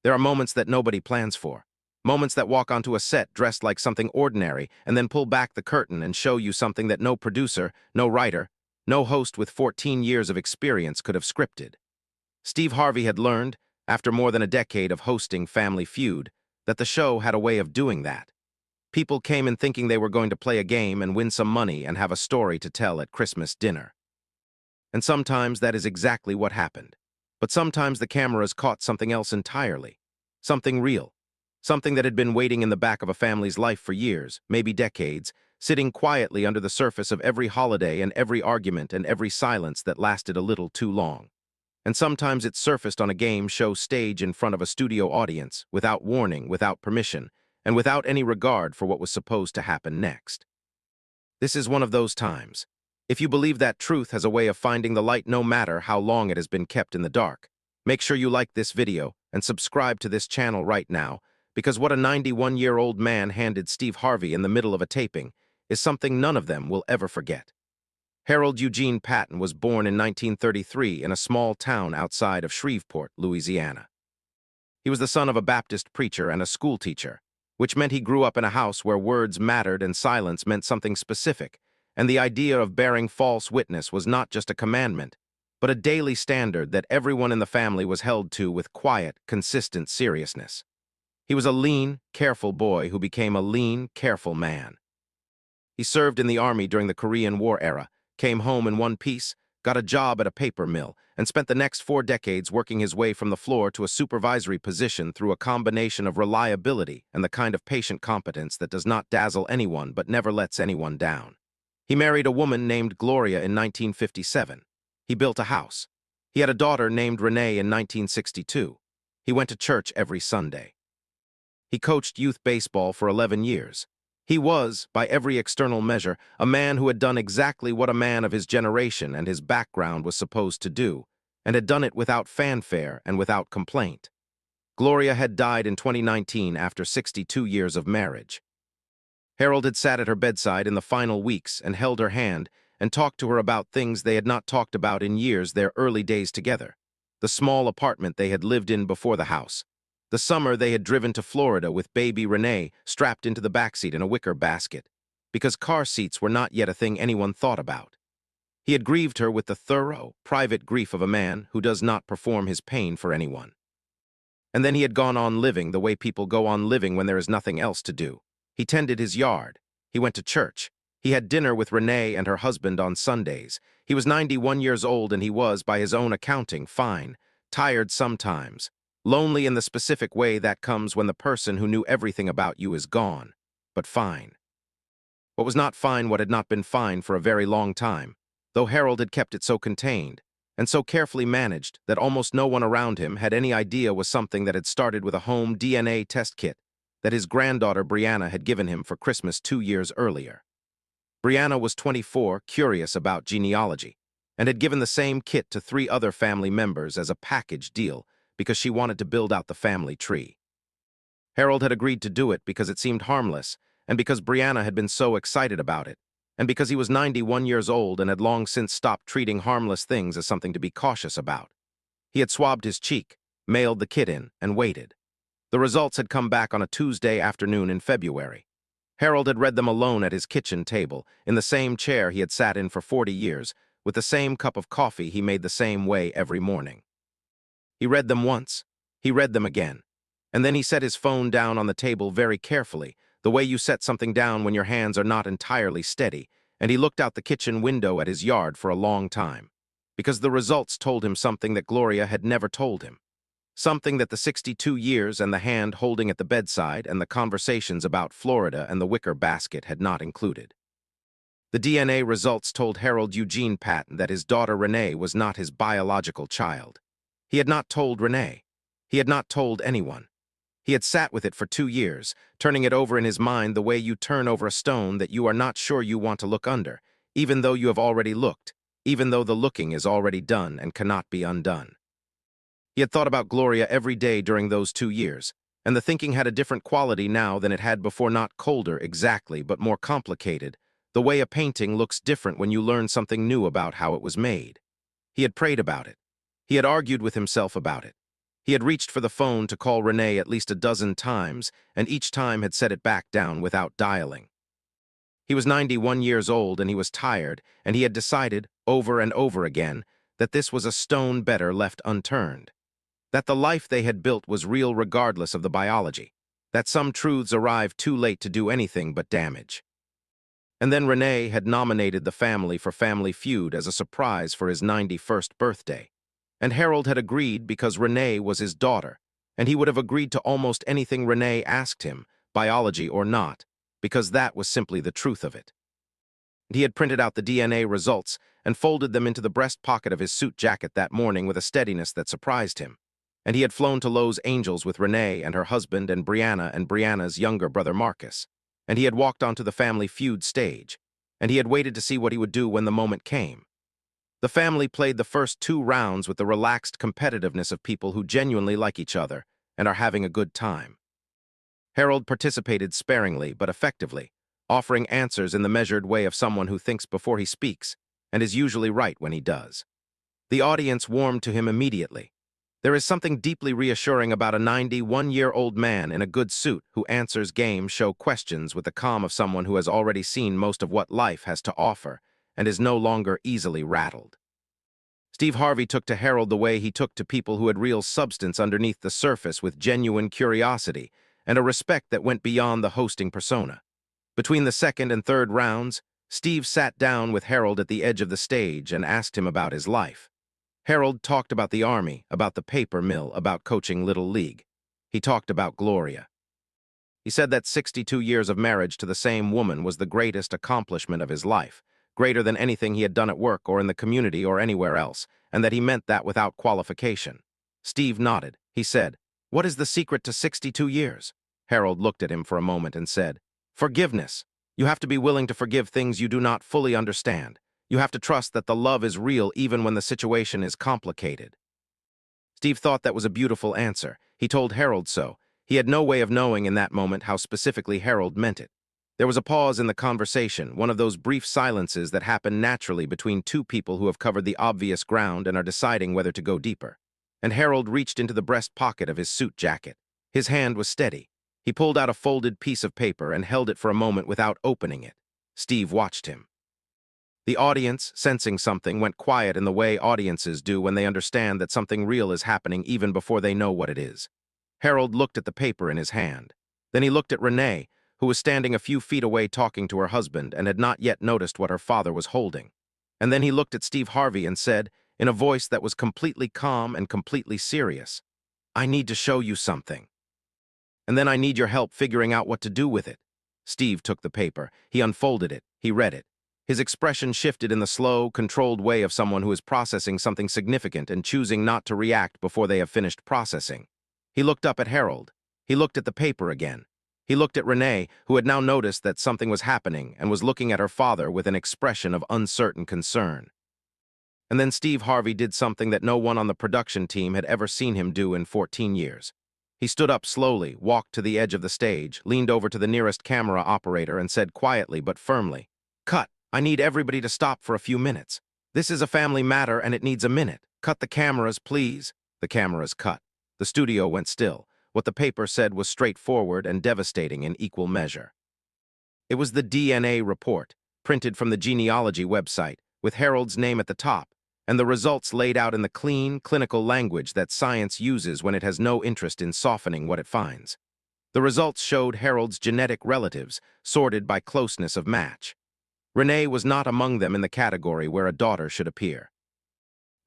There are moments that nobody plans for. Moments that walk onto a set dressed like something ordinary and then pull back the curtain and show you something that no producer, no writer, no host with 14 years of experience could have scripted. Steve Harvey had learned, after more than a decade of hosting Family Feud, that the show had a way of doing that. People came in thinking they were going to play a game and win some money and have a story to tell at Christmas dinner. And sometimes that is exactly what happened. But sometimes the cameras caught something else entirely. Something real. Something that had been waiting in the back of a family's life for years, maybe decades, sitting quietly under the surface of every holiday and every argument and every silence that lasted a little too long. And sometimes it surfaced on a game show stage in front of a studio audience, without warning, without permission, and without any regard for what was supposed to happen next. This is one of those times. If you believe that truth has a way of finding the light no matter how long it has been kept in the dark, make sure you like this video and subscribe to this channel right now, because what a 91-year-old man handed Steve Harvey in the middle of a taping is something none of them will ever forget. Harold Eugene Patton was born in 1933 in a small town outside of Shreveport, Louisiana. He was the son of a Baptist preacher and a schoolteacher, which meant he grew up in a house where words mattered and silence meant something specific, and the idea of bearing false witness was not just a commandment, but a daily standard that everyone in the family was held to with quiet, consistent seriousness. He was a lean, careful boy who became a lean, careful man. He served in the army during the Korean War era, came home in one piece, got a job at a paper mill, and spent the next 4 decades working his way from the floor to a supervisory position through a combination of reliability and the kind of patient competence that does not dazzle anyone but never lets anyone down. He married a woman named Gloria in 1957. He built a house. He had a daughter named Renee in 1962. He went to church every Sunday. He coached youth baseball for 11 years. He was, by every external measure, a man who had done exactly what a man of his generation and his background was supposed to do, and had done it without fanfare and without complaint. Gloria had died in 2019 after 62 years of marriage. Harold had sat at her bedside in the final weeks and held her hand and talked to her about things they had not talked about in years, their early days together. The small apartment they had lived in before the house. The summer they had driven to Florida with baby Renee strapped into the backseat in a wicker basket, because car seats were not yet a thing anyone thought about. He had grieved her with the thorough, private grief of a man who does not perform his pain for anyone. And then he had gone on living the way people go on living when there is nothing else to do. He tended his yard. He went to church. He had dinner with Renee and her husband on Sundays. He was 91 years old and he was, by his own accounting, fine, tired sometimes, lonely in the specific way that comes when the person who knew everything about you is gone, but fine. What was not fine, what had not been fine for a very long time, though Harold had kept it so contained and so carefully managed that almost no one around him had any idea was something that had started with a home DNA test kit that his granddaughter Brianna had given him for Christmas 2 years earlier. Brianna was 24, curious about genealogy, and had given the same kit to 3 other family members as a package deal because she wanted to build out the family tree. Harold had agreed to do it because it seemed harmless, and because Brianna had been so excited about it, and because he was 91 years old and had long since stopped treating harmless things as something to be cautious about. He had swabbed his cheek, mailed the kit in, and waited. The results had come back on a Tuesday afternoon in February. Harold had read them alone at his kitchen table, in the same chair he had sat in for 40 years, with the same cup of coffee he made the same way every morning. He read them once. He read them again. And then he set his phone down on the table very carefully, the way you set something down when your hands are not entirely steady, and he looked out the kitchen window at his yard for a long time, because the results told him something that Gloria had never told him. Something that the 62 years and the hand holding at the bedside and the conversations about Florida and the wicker basket had not included. The DNA results told Harold Eugene Patton that his daughter Renee was not his biological child. He had not told Renee. He had not told anyone. He had sat with it for 2 years, turning it over in his mind the way you turn over a stone that you are not sure you want to look under, even though you have already looked, even though the looking is already done and cannot be undone. He had thought about Gloria every day during those 2 years, and the thinking had a different quality now than it had before, not colder exactly, but more complicated, the way a painting looks different when you learn something new about how it was made. He had prayed about it. He had argued with himself about it. He had reached for the phone to call Renee at least a dozen times, and each time had set it back down without dialing. He was 91 years old and he was tired, and he had decided, over and over again, that this was a stone better left unturned. That the life they had built was real regardless of the biology. That some truths arrived too late to do anything but damage. And then Renee had nominated the family for Family Feud as a surprise for his 91st birthday. And Harold had agreed because Renee was his daughter, and he would have agreed to almost anything Renee asked him, biology or not, because that was simply the truth of it. He had printed out the DNA results and folded them into the breast pocket of his suit jacket that morning with a steadiness that surprised him. And he had flown to Los Angeles with Renee and her husband and Brianna's younger brother Marcus. And he had walked onto the Family Feud stage, and he had waited to see what he would do when the moment came. The family played the first 2 rounds with the relaxed competitiveness of people who genuinely like each other and are having a good time. Harold participated sparingly but effectively, offering answers in the measured way of someone who thinks before he speaks and is usually right when he does. The audience warmed to him immediately. There is something deeply reassuring about a 91-year-old man in a good suit who answers game show questions with the calm of someone who has already seen most of what life has to offer and is no longer easily rattled. Steve Harvey took to Harold the way he took to people who had real substance underneath the surface, with genuine curiosity and a respect that went beyond the hosting persona. Between the second and third rounds, Steve sat down with Harold at the edge of the stage and asked him about his life. Harold talked about the army, about the paper mill, about coaching Little League. He talked about Gloria. He said that 62 years of marriage to the same woman was the greatest accomplishment of his life, greater than anything he had done at work or in the community or anywhere else, and that he meant that without qualification. Steve nodded. He said, "What is the secret to 62 years?" Harold looked at him for a moment and said, "Forgiveness. You have to be willing to forgive things you do not fully understand. You have to trust that the love is real even when the situation is complicated." Steve thought that was a beautiful answer. He told Harold so. He had no way of knowing in that moment how specifically Harold meant it. There was a pause in the conversation, one of those brief silences that happen naturally between 2 people who have covered the obvious ground and are deciding whether to go deeper. And Harold reached into the breast pocket of his suit jacket. His hand was steady. He pulled out a folded piece of paper and held it for a moment without opening it. Steve watched him. The audience, sensing something, went quiet in the way audiences do when they understand that something real is happening even before they know what it is. Harold looked at the paper in his hand. Then he looked at Renee, who was standing a few feet away talking to her husband and had not yet noticed what her father was holding. And then he looked at Steve Harvey and said, in a voice that was completely calm and completely serious, "I need to show you something. And then I need your help figuring out what to do with it." Steve took the paper. He unfolded it. He read it. His expression shifted in the slow, controlled way of someone who is processing something significant and choosing not to react before they have finished processing. He looked up at Harold. He looked at the paper again. He looked at Renee, who had now noticed that something was happening and was looking at her father with an expression of uncertain concern. And then Steve Harvey did something that no one on the production team had ever seen him do in 14 years. He stood up slowly, walked to the edge of the stage, leaned over to the nearest camera operator and said quietly but firmly, "Cut. I need everybody to stop for a few minutes. This is a family matter and it needs a minute. Cut the cameras, please." The cameras cut. The studio went still. What the paper said was straightforward and devastating in equal measure. It was the DNA report, printed from the genealogy website, with Harold's name at the top, and the results laid out in the clean, clinical language that science uses when it has no interest in softening what it finds. The results showed Harold's genetic relatives, sorted by closeness of match. Renee was not among them in the category where a daughter should appear.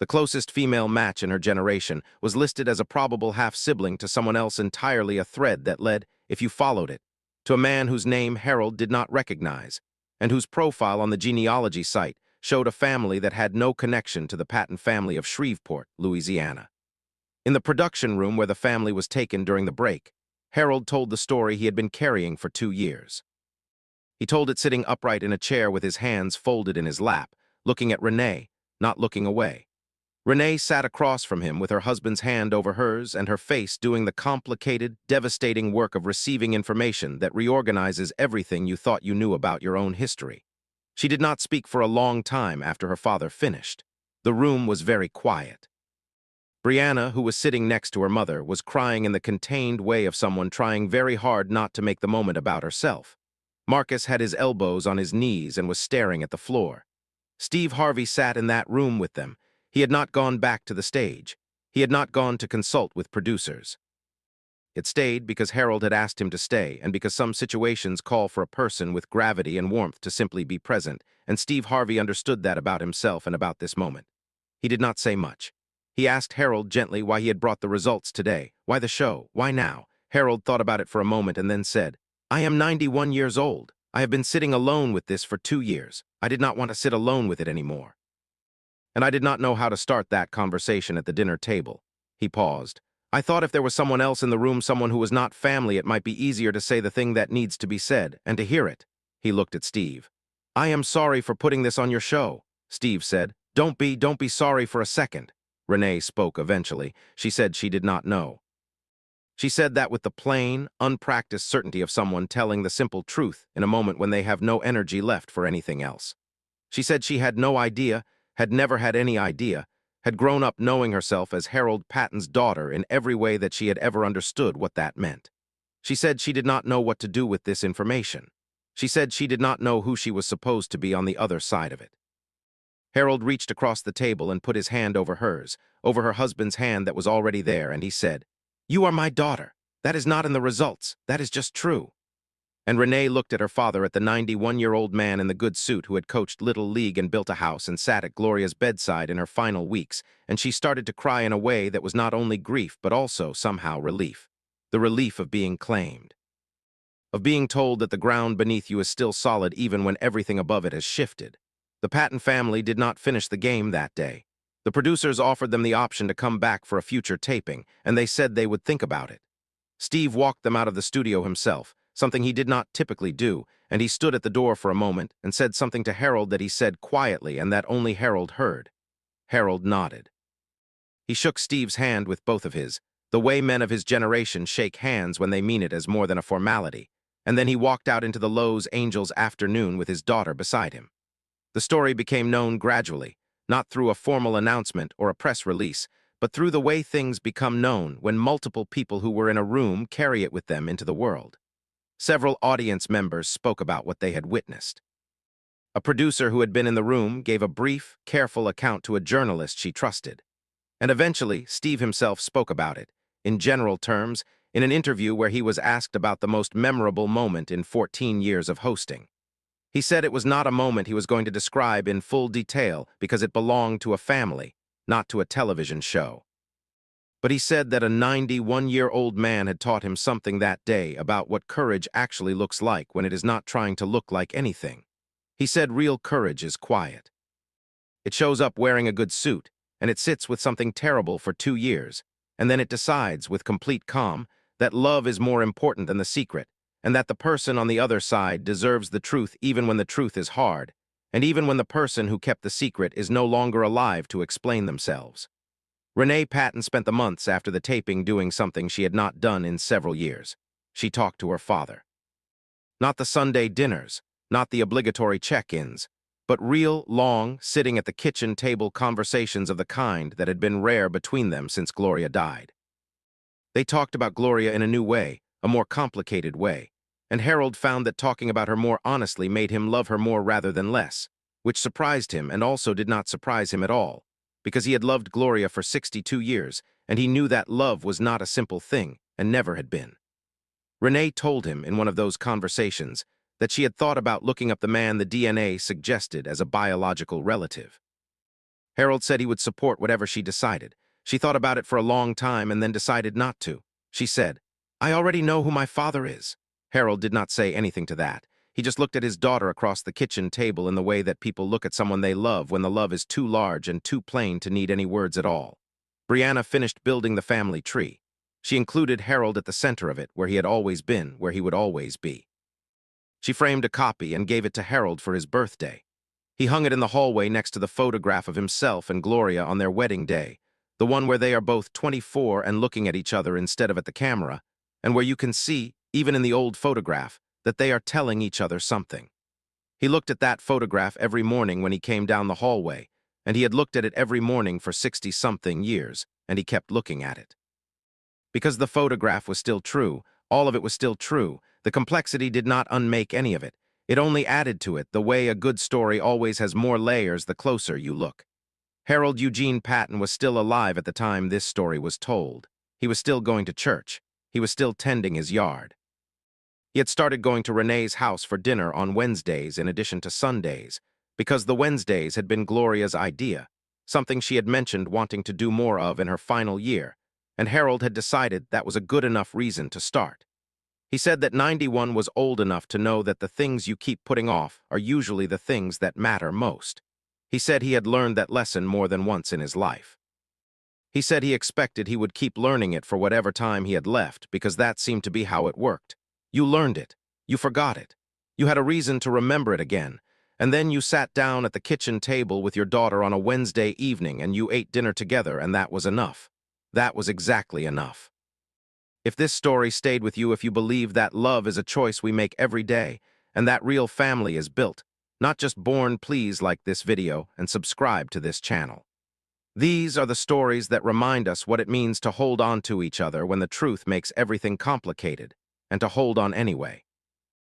The closest female match in her generation was listed as a probable half-sibling to someone else, entirely a thread that led, if you followed it, to a man whose name Harold did not recognize, and whose profile on the genealogy site showed a family that had no connection to the Patton family of Shreveport, Louisiana. In the production room where the family was taken during the break, Harold told the story he had been carrying for 2 years. He told it sitting upright in a chair with his hands folded in his lap, looking at Renee, not looking away. Renee sat across from him with her husband's hand over hers and her face doing the complicated, devastating work of receiving information that reorganizes everything you thought you knew about your own history. She did not speak for a long time after her father finished. The room was very quiet. Brianna, who was sitting next to her mother, was crying in the contained way of someone trying very hard not to make the moment about herself. Marcus had his elbows on his knees and was staring at the floor. Steve Harvey sat in that room with them. He had not gone back to the stage. He had not gone to consult with producers. It stayed because Harold had asked him to stay, and because some situations call for a person with gravity and warmth to simply be present, and Steve Harvey understood that about himself and about this moment. He did not say much. He asked Harold gently why he had brought the results today. Why the show? Why now? Harold thought about it for a moment and then said, I am 91 years old. I have been sitting alone with this for 2 years. I did not want to sit alone with it anymore. And I did not know how to start that conversation at the dinner table. He paused. I thought if there was someone else in the room, someone who was not family, it might be easier to say the thing that needs to be said, and to hear it. He looked at Steve. I am sorry for putting this on your show, Steve said. Don't be sorry for a second. Renee spoke eventually. She said she did not know. She said that with the plain, unpracticed certainty of someone telling the simple truth in a moment when they have no energy left for anything else. She said she had no idea, had never had any idea, had grown up knowing herself as Harold Patton's daughter in every way that she had ever understood what that meant. She said she did not know what to do with this information. She said she did not know who she was supposed to be on the other side of it. Harold reached across the table and put his hand over hers, over her husband's hand that was already there, and he said, You are my daughter. That is not in the results. That is just true. And Renee looked at her father, at the 91-year-old man in the good suit who had coached Little League and built a house and sat at Gloria's bedside in her final weeks, and she started to cry in a way that was not only grief but also, somehow, relief. The relief of being claimed. Of being told that the ground beneath you is still solid even when everything above it has shifted. The Patton family did not finish the game that day. The producers offered them the option to come back for a future taping, and they said they would think about it. Steve walked them out of the studio himself, something he did not typically do, and he stood at the door for a moment and said something to Harold that he said quietly and that only Harold heard. Harold nodded. He shook Steve's hand with both of his, the way men of his generation shake hands when they mean it as more than a formality, and then he walked out into the Lowe's Angels afternoon with his daughter beside him. The story became known gradually, not through a formal announcement or a press release, but through the way things become known when multiple people who were in a room carry it with them into the world. Several audience members spoke about what they had witnessed. A producer who had been in the room gave a brief, careful account to a journalist she trusted. And eventually, Steve himself spoke about it, in general terms, in an interview where he was asked about the most memorable moment in 14 years of hosting. He said it was not a moment he was going to describe in full detail because it belonged to a family, not to a television show. But he said that a 91-year-old man had taught him something that day about what courage actually looks like when it is not trying to look like anything. He said real courage is quiet. It shows up wearing a good suit, and it sits with something terrible for 2 years, and then it decides with complete calm that love is more important than the secret, and that the person on the other side deserves the truth even when the truth is hard, and even when the person who kept the secret is no longer alive to explain themselves. Renee Patton spent the months after the taping doing something she had not done in several years. She talked to her father. Not the Sunday dinners, not the obligatory check-ins, but real, long, sitting at the kitchen table conversations of the kind that had been rare between them since Gloria died. They talked about Gloria in a new way, a more complicated way, and Harold found that talking about her more honestly made him love her more rather than less, which surprised him and also did not surprise him at all, because he had loved Gloria for 62 years, and he knew that love was not a simple thing and never had been. Renee told him in one of those conversations that she had thought about looking up the man the DNA suggested as a biological relative. Harold said he would support whatever she decided. She thought about it for a long time and then decided not to. She said, I already know who my father is. Harold did not say anything to that. He just looked at his daughter across the kitchen table in the way that people look at someone they love when the love is too large and too plain to need any words at all. Brianna finished building the family tree. She included Harold at the center of it, where he had always been, where he would always be. She framed a copy and gave it to Harold for his birthday. He hung it in the hallway next to the photograph of himself and Gloria on their wedding day, the one where they are both 24 and looking at each other instead of at the camera, and where you can see, even in the old photograph, that they are telling each other something. He looked at that photograph every morning when he came down the hallway, and he had looked at it every morning for 60-something years, and he kept looking at it. Because the photograph was still true, all of it was still true, the complexity did not unmake any of it. It only added to it, the way a good story always has more layers the closer you look. Harold Eugene Patton was still alive at the time this story was told. He was still going to church. He was still tending his yard. He had started going to Renee's house for dinner on Wednesdays in addition to Sundays, because the Wednesdays had been Gloria's idea, something she had mentioned wanting to do more of in her final year, and Harold had decided that was a good enough reason to start. He said that 91 was old enough to know that the things you keep putting off are usually the things that matter most. He said he had learned that lesson more than once in his life. He said he expected he would keep learning it for whatever time he had left, because that seemed to be how it worked. You learned it. You forgot it. You had a reason to remember it again. And then you sat down at the kitchen table with your daughter on a Wednesday evening and you ate dinner together, and that was enough. That was exactly enough. If this story stayed with you, if you believe that love is a choice we make every day, and that real family is built, not just born, please like this video and subscribe to this channel. These are the stories that remind us what it means to hold on to each other when the truth makes everything complicated, and to hold on anyway.